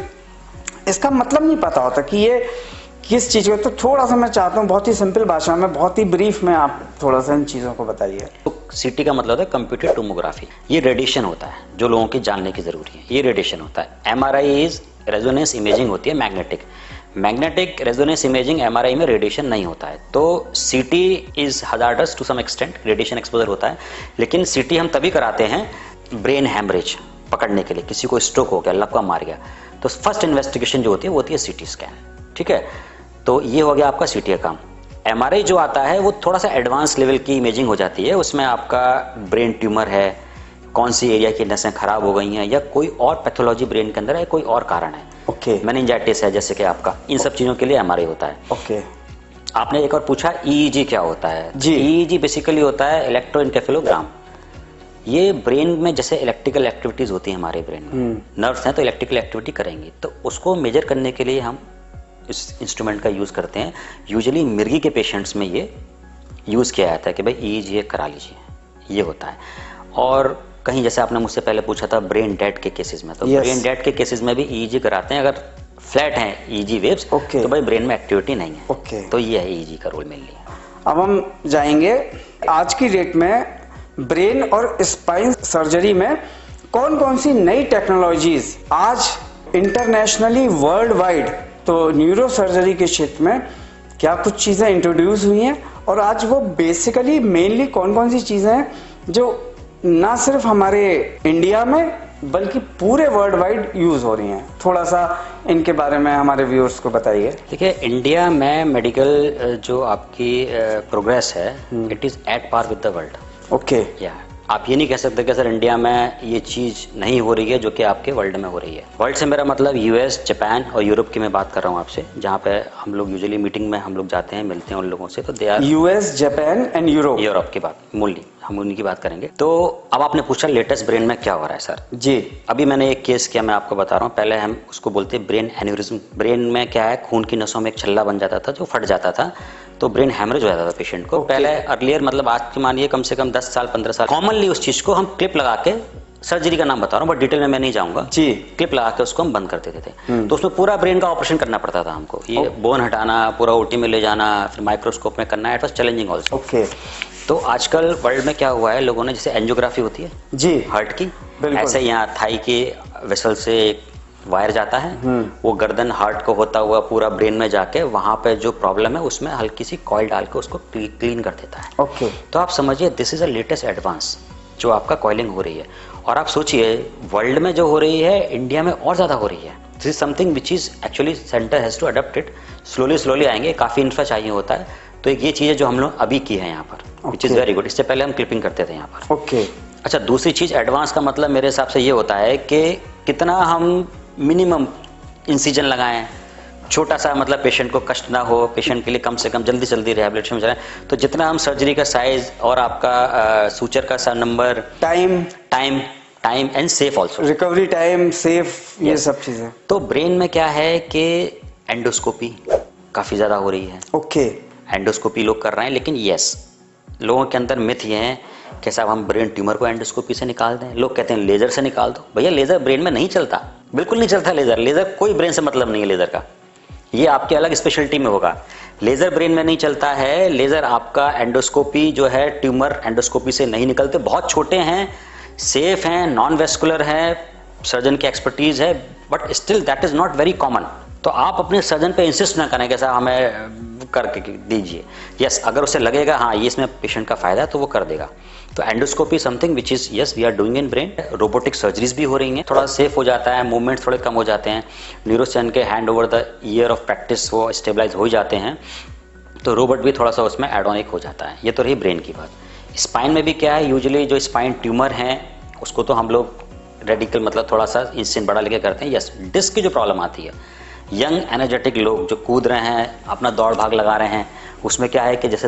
इसका मतलब नहीं पता होता कि ये किस चीज़ का। तो थोड़ा सा मैं चाहता हूँ बहुत ही सिंपल भाषा में, बहुत ही ब्रीफ में आप थोड़ा सा इन चीज़ों को बताइए। तो सीटी का मतलब होता है कंप्यूटेड टोमोग्राफी। ये रेडिएशन होता है जो लोगों की जानने की जरूरी है, ये रेडिएशन होता है। MRI इज रेजोनेंस इमेजिंग होती है, मैग्नेटिक रेजोनेंस इमेजिंग MRI में रेडिएशन नहीं होता है। तो CT is hazardous to some extent, radiation exposure होता है, लेकिन CT हम तभी कराते हैं ब्रेन हैमरेज पकड़ने के लिए। किसी को स्ट्रोक हो गया, लपका मार गया, तो फर्स्ट इन्वेस्टिगेशन जो होती है वो होती है CT स्कैन, ठीक है। तो ये हो गया आपका CT का काम। MRI जो आता है वो थोड़ा सा एडवांस लेवल की इमेजिंग हो जाती है, उसमें आपका ब्रेन ट्यूमर है, कौन सी एरिया की नसें खराब हो गई हैं, या कोई और पैथोलॉजी ब्रेन के अंदर है, कोई और कारण है, ओके, मेनिंजाइटिस है जैसे कि आपका, इन सब चीज़ों के लिए MRI होता है। ओके। आपने एक और पूछा EEG क्या होता है जी। EEG बेसिकली होता है इलेक्ट्रोएन्केफेलोग्राम। ये ब्रेन में जैसे इलेक्ट्रिकल एक्टिविटीज होती है हमारे ब्रेन में, नर्व्स हैं तो इलेक्ट्रिकल एक्टिविटी करेंगी, तो उसको मेजर करने के लिए हम इस इंस्ट्रूमेंट का यूज़ करते हैं। यूजुअली मिर्गी के पेशेंट्स में ये यूज़ किया जाता है कि भाई EEG करा लीजिए, ये होता है। और कहीं जैसे आपने मुझसे पहले पूछा था ब्रेन डेड के केसेस में, तो ब्रेन डेड के केसेस में भी EEG कराते हैं। अगर फ्लैट हैं EEG वेव्स, तो भाई ब्रेन में एक्टिविटी नहीं है, तो ये है EEG का रोल मेनली। अब हम जाएंगे आज की डेट में ब्रेन और स्पाइन सर्जरी में कौन कौन सी नई टेक्नोलॉजीज आज इंटरनेशनली वर्ल्ड वाइड, तो न्यूरो सर्जरी के क्षेत्र में क्या कुछ चीज़ें इंट्रोड्यूस हुई हैं, और आज वो बेसिकली मेनली कौन कौन सी चीज़ें हैं जो ना सिर्फ हमारे इंडिया में बल्कि पूरे वर्ल्ड वाइड यूज हो रही हैं। थोड़ा सा इनके बारे में हमारे व्यूअर्स को बताइए। देखिए, इंडिया में मेडिकल जो आपकी प्रोग्रेस है, it is at par with the world. Okay, या आप ये नहीं कह सकते कि सर इंडिया में ये चीज़ नहीं हो रही है जो कि आपके वर्ल्ड में हो रही है। वर्ल्ड से मेरा मतलब US, जापान और यूरोप की मैं बात कर रहा हूँ आपसे, जहाँ पे हम लोग यूजुअली मीटिंग में हम लोग जाते हैं, मिलते हैं उन लोगों से, तो they are US, Japan and Europe की बात मूलली हम उन्हीं की बात करेंगे। तो अब आपने पूछा लेटेस्ट ब्रेन में क्या हो रहा है सर जी। अभी मैंने एक केस किया, मैं आपको बता रहा हूँ। पहले हम उसको बोलते हैं ब्रेन एन्यूरिज्म। ब्रेन में क्या है, खून की नसों में एक छल्ला बन जाता था जो फट जाता था, तो ब्रेन हैमरेज हो जाता था पेशेंट को। पहले अर्लियर मतलब आज की मानिए कम से कम 10 साल 15 साल कॉमनली उस चीज को हम क्लिप लगा के, सर्जरी का नाम बता रहा हूँ बट डिटेल में मैं नहीं जाऊंगा जी, क्लिप लगा के उसको हम बंद कर देते थे। तो उसमें पूरा ब्रेन का ऑपरेशन करना पड़ता था हमको, ये बोन हटाना, पूरा OT में ले जाना, फिर माइक्रोस्कोप में करना, it was challenging also. Okay. तो आजकल वर्ल्ड में क्या हुआ है, लोगों ने जैसे एंजियोग्राफी होती है जी हार्ट की, ऐसे यहाँ थाई के वेसल से वायर जाता है, वो गर्दन हार्ट को होता हुआ पूरा ब्रेन में जाके वहां पे जो प्रॉब्लम है उसमें हल्की सी कॉइल डाल के उसको क्लीन कर देता है। ओके। तो आप समझिए this is a latest advance जो आपका कॉइलिंग हो रही है। और आप सोचिए वर्ल्ड में जो हो रही है इंडिया में और ज्यादा हो रही है। This is something which is actually centre has to adopt it. Slowly आएंगे, काफी इंफ्रा चाहिए होता है। तो एक ये चीज है जो हम लोग अभी की है यहाँ पर, विच इज वेरी गुड। इससे पहले हम क्लिपिंग करते थे यहाँ पर। ओके। अच्छा, दूसरी चीज एडवांस का मतलब मेरे हिसाब से ये होता है कि कितना हम मिनिमम इंसिजन लगाएं, छोटा सा, मतलब पेशेंट को कष्ट ना हो, पेशेंट के लिए कम से कम जल्दी रिहैबिलिटेशन में जाए। तो जितना हम सर्जरी का साइज और आपका सूचर का सा number, time and safe also, recovery time, safe, ये सब चीजें। तो ब्रेन में क्या है कि एंडोस्कोपी काफी ज्यादा हो रही है। ओके। एंडोस्कोपी लोग कर रहे हैं, लेकिन यस लोगों के अंदर मिथ ये है कि साहब हम ब्रेन ट्यूमर को एंडोस्कोपी से निकाल दें। लोग कहते हैं लेजर से निकाल दो। भैया लेजर ब्रेन में नहीं चलता, बिल्कुल नहीं चलता लेजर कोई ब्रेन से मतलब नहीं है लेजर का, ये आपके अलग स्पेशलिटी में होगा। लेजर ब्रेन में नहीं चलता है। लेजर आपका एंडोस्कोपी जो है, ट्यूमर एंडोस्कोपी से नहीं निकलते, बहुत छोटे हैं, सेफ हैं, नॉन वेस्कुलर हैं, सर्जन की एक्सपर्टीज है, but still that is not very common. तो आप अपने सर्जन पे इंसिस्ट ना करें कि साहब हमें करके दीजिए। यस, अगर उसे लगेगा हाँ ये इसमें पेशेंट का फायदा है तो वो कर देगा। तो endoscopy something which is yes we are doing in brain. Robotic surgeries भी हो रही हैं, थोड़ा सेफ हो जाता है, मूवमेंट थोड़े कम हो जाते हैं। न्यूरोसर्जन के hand over the year of practice वो स्टेबलाइज हो जाते हैं, तो रोबोट भी थोड़ा सा उसमें एड ऑन एक हो जाता है। ये तो रही ब्रेन की बात। स्पाइन में भी क्या है, यूजुअली जो स्पाइन ट्यूमर हैं उसको तो हम लोग रेडिकल मतलब थोड़ा सा इंसिजन बड़ा लेके करते हैं। यस, डिस्क की जो प्रॉब्लम आती है, यंग एनर्जेटिक लोग जो कूद रहे हैं, अपना दौड़ भाग लगा रहे हैं, उसमें क्या है कि जैसे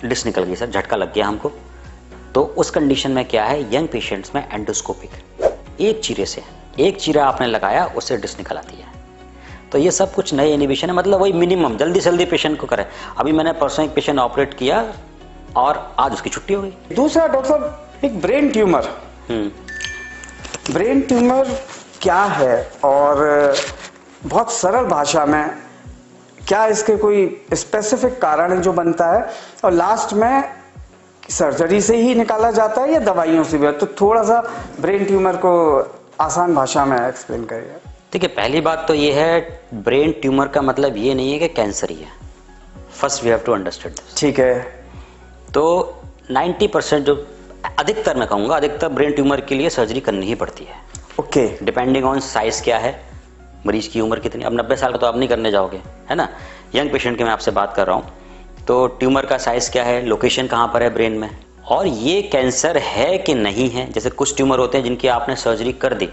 डिस्क निकल गई सर, झटका लग गया हमको। तो उस कंडीशन में क्या है, यंग पेशेंट्स में एंडोस्कोपिक एक चीरे से, एक चीरा आपने लगाया उससे डिस्क निकल आती है। तो ये सब कुछ नए इनिबिशन है, मतलब वही मिनिमम जल्दी से जल्दी पेशेंट को करें। अभी मैंने परसों एक पेशेंट ऑपरेट किया और आज उसकी छुट्टी हो गई। दूसरा डॉक्टर साहब, एक ब्रेन ट्यूमर, ब्रेन ट्यूमर क्या है और बहुत सरल भाषा में क्या इसके कोई स्पेसिफिक कारण है जो बनता है, और लास्ट में सर्जरी से ही निकाला जाता है या दवाइयों से भी? तो थोड़ा सा ब्रेन ट्यूमर को आसान भाषा में एक्सप्लेन करिए। देखिए, पहली बात तो ये है, ब्रेन ट्यूमर का मतलब ये नहीं है कि कैंसर ही है। First we have to understand this. ठीक है। तो 90% जो, अधिकतर मैं कहूँगा, अधिकतर ब्रेन ट्यूमर के लिए सर्जरी करनी ही पड़ती है। ओके। डिपेंडिंग ऑन साइज क्या है, मरीज की उम्र कितनी। अब 90 साल का तो आप नहीं करने जाओगे, है ना। यंग पेशेंट की मैं आपसे बात कर रहा हूँ। तो ट्यूमर का साइज क्या है, लोकेशन कहाँ पर है ब्रेन में, और ये कैंसर है कि नहीं है। जैसे कुछ ट्यूमर होते हैं जिनकी आपने सर्जरी कर दी,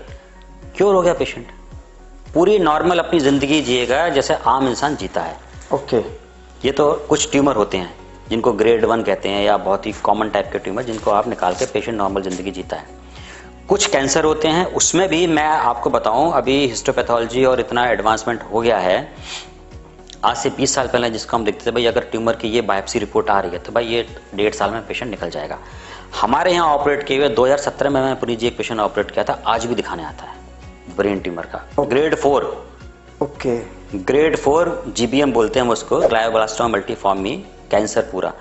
क्योर हो गया पेशेंट, पूरी नॉर्मल अपनी ज़िंदगी जिएगा जैसे आम इंसान जीता है। ओके। ये तो कुछ ट्यूमर होते हैं जिनको ग्रेड 1 कहते हैं, या बहुत ही कॉमन टाइप के ट्यूमर जिनको आप निकाल के पेशेंट नॉर्मल ज़िंदगी जीता है। कुछ कैंसर होते हैं, उसमें भी मैं आपको बताऊं, अभी हिस्टोपैथोलॉजी और इतना एडवांसमेंट हो गया है। आज से 20 साल पहले जिसको हम देखते थे भाई अगर ट्यूमर की ये बायोप्सी रिपोर्ट आ रही है तो भाई ये 1.5 साल में पेशेंट निकल जाएगा। हमारे यहाँ ऑपरेट किए हुए 2017 में मैं पुनीत जी एक पेशेंट ऑपरेट किया था, आज भी दिखाने आता है ब्रेन ट्यूमर का, ग्रेड 4। ओके। ग्रेड 4 GBM बोलते हैं हम उसको, ग्लायोब्लास्टोमा मल्टीफॉर्मी कैंसर पूरा।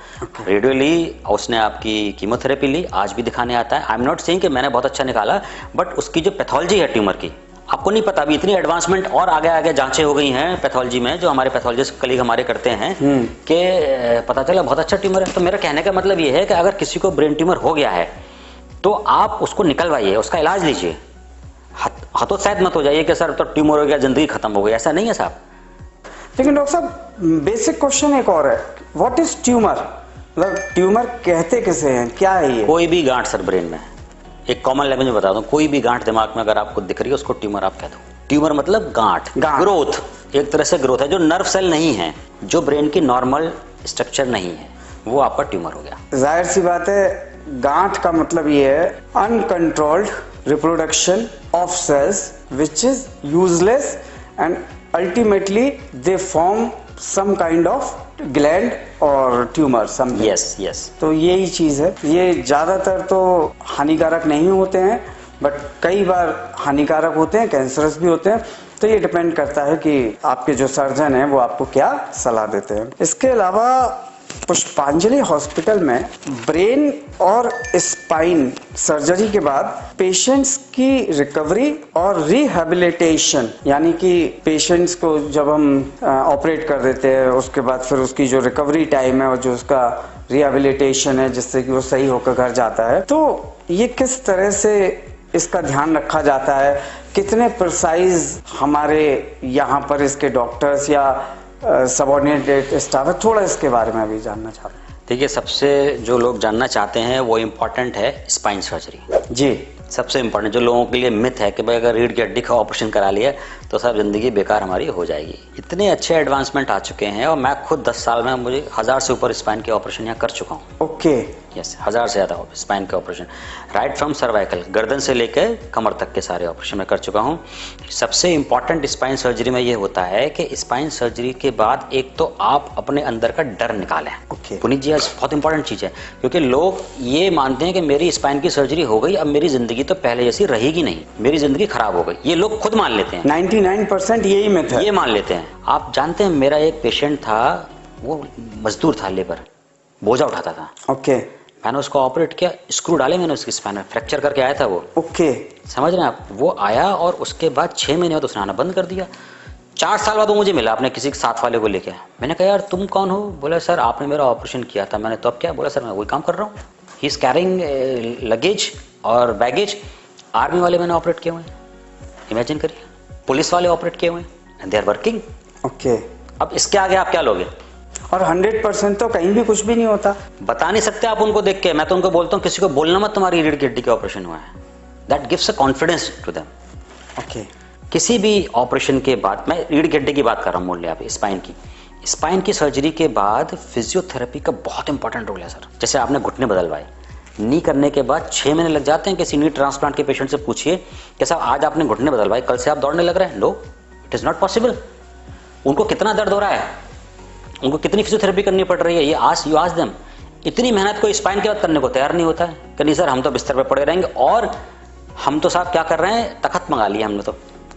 रेडियो ली, उसने आपकी कीमोथेरेपी ली, आज भी दिखाने आता है। आई एम नॉट सेइंग कि मैंने बहुत अच्छा निकाला, बट उसकी जो पैथोलॉजी है ट्यूमर की, आपको नहीं पता। अभी इतनी एडवांसमेंट और आगे आगे जांचें हो गई हैं पैथोलॉजी में, जो हमारे पैथोलॉजिस्ट कलीग हमारे करते हैं, कि पता चला बहुत अच्छा ट्यूमर है। तो मेरा कहने का मतलब ये है कि अगर किसी को ब्रेन ट्यूमर हो गया है तो आप उसको निकलवाइए, उसका इलाज लीजिए। हतोत्साहित मत हो जाइए कि सर तो ट्यूमर हो गया, जिंदगी खत्म हो गई, ऐसा नहीं है साहब। लेकिन डॉक्टर साहब, बेसिक क्वेश्चन एक और है, व्हाट इज ट्यूमर? मतलब ट्यूमर कहते किसे हैं, क्या है ये? कोई भी गांठ सर ब्रेन में, एक कॉमन लैंग्वेज में बता दूं, कोई भी गांठ दिमाग में अगर आपको दिख रही है उसको ट्यूमर आप कह दो। ट्यूमर मतलब गांठ, ग्रोथ, एक तरह से ग्रोथ है। जो नर्व सेल नहीं है, जो ब्रेन की नॉर्मल स्ट्रक्चर नहीं है, वो आपका ट्यूमर हो गया। जाहिर सी बात है, गांठ का मतलब ये है uncontrolled reproduction of cells which is useless and ultimately they form some kind of gland और ट्यूमर समथिंग। यस। तो यही चीज है। ये ज्यादातर तो हानिकारक नहीं होते हैं, बट कई बार हानिकारक होते हैं, कैंसरस भी होते हैं। तो ये डिपेंड करता है कि आपके जो सर्जन हैं वो आपको क्या सलाह देते हैं। इसके अलावा पुष्पांजलि हॉस्पिटल में ब्रेन और स्पाइन सर्जरी के बाद पेशेंट्स की रिकवरी और रिहैबिलिटेशन, यानी कि पेशेंट्स को जब हम ऑपरेट कर देते हैं उसके बाद फिर उसकी जो रिकवरी टाइम है और जो उसका रिहैबिलिटेशन है जिससे कि वो सही होकर घर जाता है, तो ये किस तरह से इसका ध्यान रखा जाता है? कितने प्रिसाइज हमारे यहाँ पर इसके डॉक्टर्स या सबऑर्डिनेट स्टाफ है? थोड़ा इसके बारे में अभी जानना चाहते हैं। देखिए, सबसे जो लोग जानना चाहते हैं वो इम्पोर्टेंट है स्पाइन सर्जरी जी। सबसे इम्पोर्टेंट। जो लोगों के लिए मिथ है कि भाई अगर रीढ़ की हड्डी का ऑपरेशन करा लिया तो सब जिंदगी बेकार हमारी हो जाएगी। इतने अच्छे एडवांसमेंट आ चुके हैं, और मैं खुद 10 साल में मुझे 1000 से ऊपर स्पाइन के ऑपरेशन यहाँ कर चुका हूँ। ओके। यस, 1000 से ज़्यादा स्पाइन के ऑपरेशन, राइट फ्रॉम सर्वाइकल, गर्दन से लेकर कमर तक के सारे ऑपरेशन मैं कर चुका हूँ। सबसे इम्पॉर्टेंट स्पाइन सर्जरी में ये होता है कि स्पाइन सर्जरी के बाद एक तो आप अपने अंदर का डर निकालें। ओके। पुनीत जी, आज बहुत इंपॉर्टेंट चीज़ है, क्योंकि लोग ये मानते हैं कि मेरी स्पाइन की सर्जरी हो गई, अब मेरी जिंदगी तो पहले जैसी रहेगी नहीं, मेरी जिंदगी खराब हो गई। ये लोग खुद मान लेते हैं। 99% यही मिथ है। ये मान लेते हैं। आप जानते हैं, मेरा एक पेशेंट था, वो मजदूर था, लेबर, बोझा उठाता था। ओके। मैंने उसको ऑपरेट किया, स्क्रू डाले मैंने उसकी स्पाइन में, फ्रैक्चर करके आया था वो। ओके। समझ रहे हैं आप? वो आया और उसके बाद 6 महीने बाद उसने आना बंद कर दिया। 4 साल बाद वो मुझे मिला अपने किसी साथ वाले को लेके। मैंने कहा, यार तुम कौन हो? बोला, सर आपने मेरा ऑपरेशन किया था। मैंने तो अब क्या? बोला, सर मैं वही काम कर रहा हूँ। ही इज कैरिंग लगेज और बैगेज। आर्मी वाले मैंने ऑपरेट किए हुए हैं, इमेजिन करिए, पुलिस वाले ऑपरेट किए हुए हैं, and they are working. Okay. अब इसके आगे आप क्या लोगे? और 100% तो कहीं भी कुछ भी नहीं होता। बता नहीं सकते आप उनको देख के। मैं तो उनको बोलता हूँ, किसी को बोलना मत तुम्हारी रीढ़ की हड्डी का ऑपरेशन हुआ है। That gives a confidence to them. Okay. किसी भी ऑपरेशन के बाद, मैं रीढ़ की हड्डी की बात कर रहा हूँ, मोड़ लिया आप, स्पाइन की। स्पाइन की सर्जरी के बाद फिजियोथेरेपी का बहुत इंपॉर्टेंट रोल है सर। जैसे आपने घुटने बदलवाए, नी करने के बाद 6 महीने लग जाते हैं। किसी नी ट्रांसप्लांट के पेशेंट से पूछिए कि साहब आज आपने घुटने बदलवाए, कल से आप दौड़ने लग रहे हैं? No, it is not possible. उनको कितना दर्द हो रहा है, उनको कितनी फिजियोथेरेपी करनी पड़ रही है, ये यू आस्क देम। इतनी मेहनत कोई स्पाइन के बाद करने को तैयार नहीं होता है कि नहीं सर हम तो बिस्तर पर पड़े रहेंगे, और हम तो साहब क्या कर रहे हैं, तखत मंगा लिया हमने तो।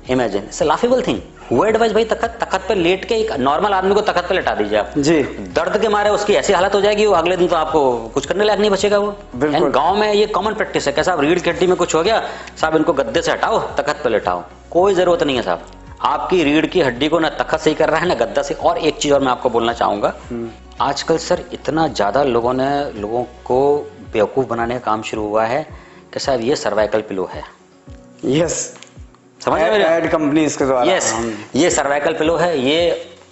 Imagine, it's a laughable thing. वो एडवाइस भाई तखत पे लेट के एक नॉर्मल आदमी को तखत पे लेटा दीजिए आप जी, दर्द के मारे उसकी ऐसी हालत हो जाएगी वो अगले दिन तो आपको कुछ करने लायक नहीं बचेगा वो। गांव में ये कॉमन प्रैक्टिस है कि साहब रीढ़ की हड्डी में कुछ हो गया, साहब इनको गद्दे से हटाओ, तखत पे लेटाओ। कोई जरूरत नहीं है साहब, आपकी रीढ़ की हड्डी को ना तखत से ही कर रहा है ना गद्दा से। और एक चीज और मैं आपको बोलना चाहूंगा, आजकल सर इतना ज्यादा लोगों को बेवकूफ बनाने का काम शुरू हुआ है कि साहब ये सर्वाइकल पिलो है। यस, समझ रहे हैं? एड कंपनीज के द्वारा। यस, ये सर्वाइकल पिलो है,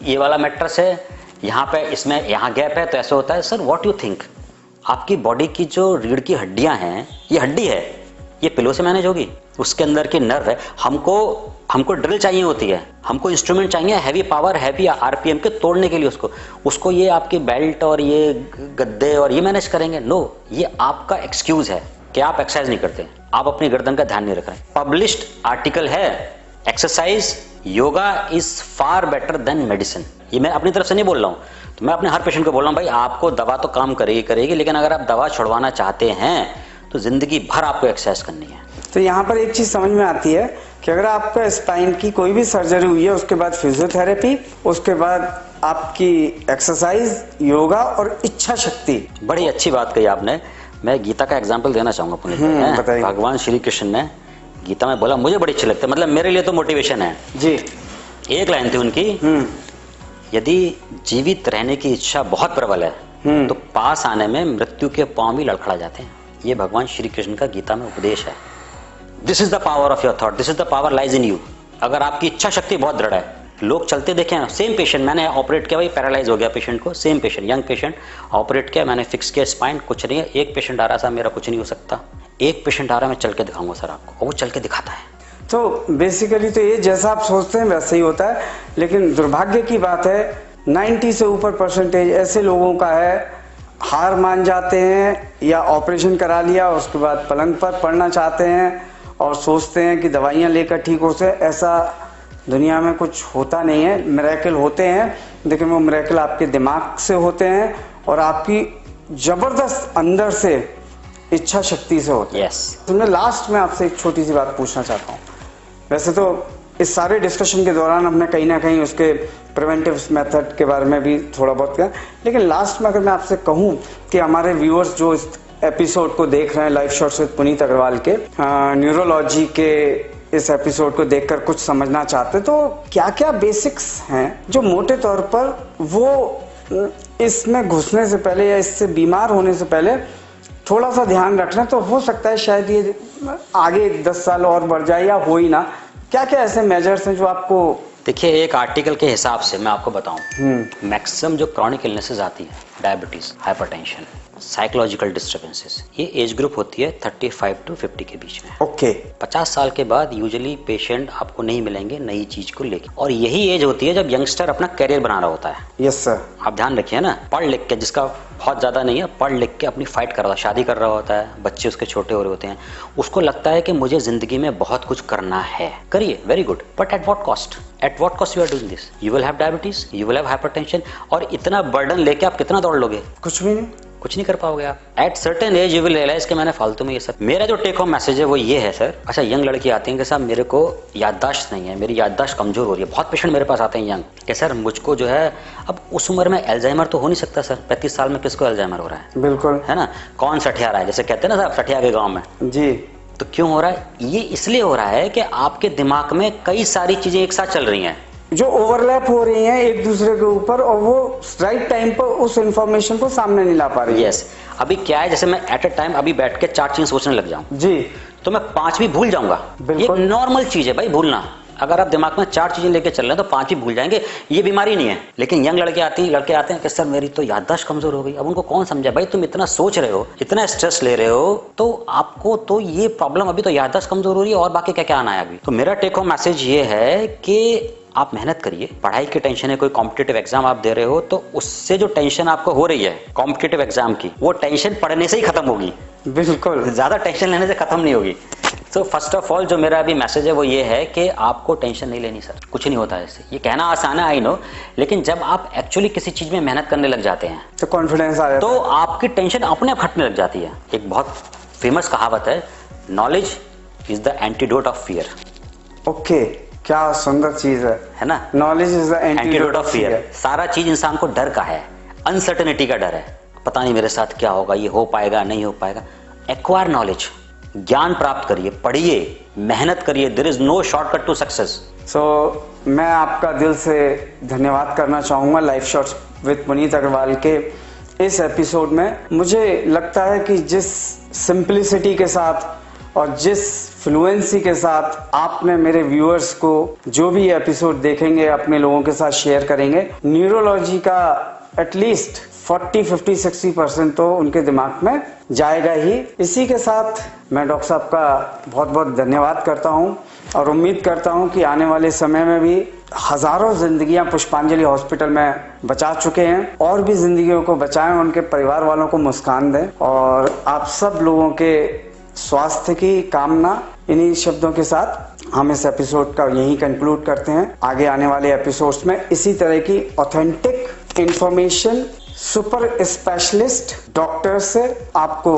ये वाला मैट्रेस है, यहाँ पे इसमें यहाँ गैप है तो ऐसे होता है। सर व्हाट यू थिंक, आपकी बॉडी की जो रीढ़ की हड्डियां हैं, ये हड्डी है, ये पिलो से मैनेज होगी? उसके अंदर की नर्व है। हमको ड्रिल चाहिए होती है, हमको इंस्ट्रूमेंट चाहिए हैवी पावर, हैवी आरपीएम के तोड़ने के लिए उसको ये आपकी बेल्ट और ये गद्दे और ये मैनेज करेंगे? नो, ये आपका एक्सक्यूज है कि आप एक्सरसाइज नहीं करते, आप अपनी गर्दन का ध्यान नहीं रख रहे हैं। पब्लिश्ड आर्टिकल है, exercise yoga is far better than medicine. ये मैं अपनी तरफ से नहीं बोल रहा हूँ, तो मैं अपने हर पेशेंट को बोल रहा हूँ, भाई आपको दवा तो काम करेगी, लेकिन अगर आप दवा छुड़वाना चाहते हैं तो जिंदगी भर आपको एक्सरसाइज करनी है। तो यहाँ पर एक चीज समझ में आती है कि अगर आपका स्पाइन की कोई भी सर्जरी हुई है, उसके बाद फिजियोथेरेपी, उसके बाद आपकी एक्सरसाइज, योगा और इच्छा शक्ति। बड़ी अच्छी बात कही आपने। मैं गीता का एग्जाम्पल देना चाहूंगा पुनीत भाई। भगवान श्री कृष्ण ने गीता में बोला, मुझे बड़ी अच्छी लगती है, मतलब मेरे लिए तो मोटिवेशन है जी। एक लाइन थी उनकी, यदि जीवित रहने की इच्छा बहुत प्रबल है तो पास आने में मृत्यु के पांव भी लड़खड़ा जाते हैं। ये भगवान श्री कृष्ण का गीता में उपदेश है। This is the power of your thought, this is the power lies in you. अगर आपकी इच्छा शक्ति बहुत दृढ़ है, लोग चलते देखे हैं, सेम पेशेंट मैंने ऑपरेट किया, भाई पैरालाइज हो गया पेशेंट को, same patient, young patient, operate किया मैंने, फिक्स किया स्पाइन, कुछ नहीं है। एक पेशेंट आ रहा था, मेरा कुछ नहीं हो सकता, एक पेशेंट आ रहा है, मैं चल के दिखाऊंगा सर आपको, और वो चल के दिखाता है। तो बेसिकली तो ये जैसा आप सोचते हैं वैसे ही होता है, लेकिन दुर्भाग्य की बात है 90 से ऊपर परसेंटेज ऐसे लोगों का है, हार मान जाते हैं या ऑपरेशन करा लिया, उसके बाद पलंग पर पड़ना चाहते हैं और सोचते हैं कि दवाइयाँ लेकर ठीक हो से। ऐसा दुनिया में कुछ होता नहीं है। मिरेकल होते हैं, लेकिन वो मिरेकल आपके दिमाग से होते हैं और आपकी जबरदस्त अंदर से इच्छा शक्ति से होते हैं। तो मैं लास्ट में आपसे एक छोटी सी बात पूछना चाहता हूँ। वैसे तो इस सारे डिस्कशन के दौरान हमने कहीं ना कहीं उसके प्रिवेंटिव मेथड के बारे में भी थोड़ा बहुत किया, लेकिन लास्ट में अगर मैं आपसे कहूँ कि हमारे व्यूअर्स जो इस एपिसोड को देख रहे हैं life shorts with Puneet Agarwal के, न्यूरोलॉजी के इस एपिसोड को देखकर कुछ समझना चाहते, तो क्या क्या बेसिक्स हैं जो मोटे तौर पर वो इसमें घुसने से पहले या इससे बीमार होने से पहले थोड़ा सा ध्यान रखना, तो हो सकता है शायद ये आगे 10 साल और बढ़ जाए या हो ही ना। क्या क्या ऐसे मेजर्स हैं जो आपको? देखिए, एक आर्टिकल के हिसाब से मैं आपको बताऊं, मैक्सिमम जो क्रॉनिक इलनेसेस आती है, डायबिटीज, हाइपरटेंशन, साइकोलॉजिकल डिस्टर्बेंसेस, ये एज ग्रुप होती है 35 to 50 के बीच में। ओके। 50 साल के बाद यूजुअली पेशेंट आपको नहीं मिलेंगे नई चीज को लेके, और यही एज होती है जब यंगस्टर अपना करियर बना रहा होता है। Yes sir. आप ध्यान रखिए ना, पढ़ लिख के, जिसका बहुत ज्यादा नहीं है, पढ़ लिख के अपनी फाइट कर रहा है, शादी कर रहा होता है, बच्चे उसके छोटे हो रहे होते हैं, उसको लगता है कि मुझे जिंदगी में बहुत कुछ करना है। करिए, very good, but at what cost? At what cost you are doing this? You will have diabetes, you will have hypertension, और इतना बर्डन लेके आप कितना दौड़ लोगे? कुछ भी नहीं, कुछ नहीं कर पाओगे आप। At certain age you will realise कि मैंने फालतू में ये सब। मेरा जो टेक होम मैसेज है वो ये है सर। अच्छा, यंग लड़की आती हैं कि साहब मेरे को याददाश्त नहीं है, मेरी याददाश्त कमजोर हो रही है। बहुत पेशेंट मेरे पास आते हैं यंग कि सर मुझको जो है, अब उस उम्र में एल्जाइमर तो हो नहीं सकता सर, 35 साल में किसको एल्जाइमर हो रहा है? बिल्कुल, है ना, कौन सठिया रहा है, जैसे कहते हैं ना साहब, सठिया के गाँव में जी। तो क्यों हो रहा है? ये इसलिए हो रहा है कि आपके दिमाग में कई सारी चीजें एक साथ चल रही हैं जो ओवरलैप हो रही हैं एक दूसरे के ऊपर, और वो राइट टाइम पर उस इंफॉर्मेशन को सामने नहीं ला पा रही है। यस, अभी क्या है, जैसे मैं एट अ टाइम अभी बैठ के 4 चीजें सोचने लग जाऊं जी, तो मैं 5 भी भूल जाऊंगा। ये नॉर्मल चीज है भाई, भूलना। अगर आप दिमाग में 4 चीजें लेके चल रहे हैं तो 5 ही भूल जाएंगे, ये बीमारी नहीं है। लेकिन यंग लड़के आते हैं कि सर मेरी तो याददाश्त कमजोर हो गई। अब उनको कौन समझा, भाई तुम इतना सोच रहे हो, इतना स्ट्रेस ले रहे हो, तो आपको तो ये प्रॉब्लम, अभी तो याददाश्त कमजोर हो रही है, और बाकी क्या क्या आना है अभी। तो मेरा टेक होम मैसेज ये है कि आप मेहनत करिए, पढ़ाई की टेंशन है, कोई कॉम्पिटिटिव एग्जाम आप दे रहे हो तो उससे जो टेंशन आपको हो रही है कॉम्पिटिटिव एग्जाम की, वो टेंशन पढ़ने से ही खत्म होगी, बिल्कुल ज्यादा टेंशन लेने से खत्म नहीं होगी। तो फर्स्ट ऑफ ऑल जो मेरा अभी मैसेज है वो ये है कि आपको टेंशन नहीं लेनी सर, कुछ नहीं होता है इससे। ये कहना आसान है आई नो, लेकिन जब आप एक्चुअली किसी चीज में मेहनत करने लग जाते हैं तो कॉन्फिडेंस आ जाता तो आपकी टेंशन अपने आप हटने लग जाती है। एक बहुत फेमस कहावत है, knowledge is the antidote of fear. Okay, क्या सुंदर चीज है ना? Knowledge is the antidote of fear. सारा चीज इंसान को डर का है, अनसर्टेनिटी का डर है, पता नहीं मेरे साथ क्या होगा, ये हो पाएगा नहीं हो पाएगा। एक्वायर नॉलेज, ज्ञान प्राप्त करिए, पढ़िए, मेहनत करिए, there is no shortcut to success. So मैं आपका दिल से धन्यवाद करना चाहूंगा Life shots with Puneet Agarwal के इस एपिसोड में। मुझे लगता है कि जिस सिंपलिसिटी के साथ और जिस फ्लुएंसी के साथ आपने मेरे व्यूअर्स को जो भी एपिसोड देखेंगे अपने लोगों के साथ शेयर करेंगे, न्यूरोलॉजी का एटलीस्ट 40-50-60% तो उनके दिमाग में जाएगा ही। इसी के साथ मैं डॉक्टर साहब का बहुत बहुत धन्यवाद करता हूं और उम्मीद करता हूं कि आने वाले समय में भी हजारों जिंदगियां पुष्पांजलि हॉस्पिटल में बचा चुके हैं और भी जिंदगियों को बचाएं, उनके परिवार वालों को मुस्कान दें और आप सब लोगों के स्वास्थ्य की कामना। इन्हीं शब्दों के साथ हम इस एपिसोड का यहीं कंक्लूड करते हैं। आगे आने वाले एपिसोड्स में इसी तरह की authentic information super specialist doctor से आपको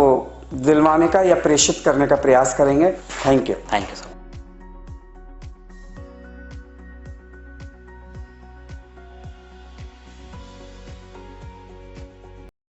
दिलवाने का या प्रेषित करने का प्रयास करेंगे। Thank you. Thank you sir.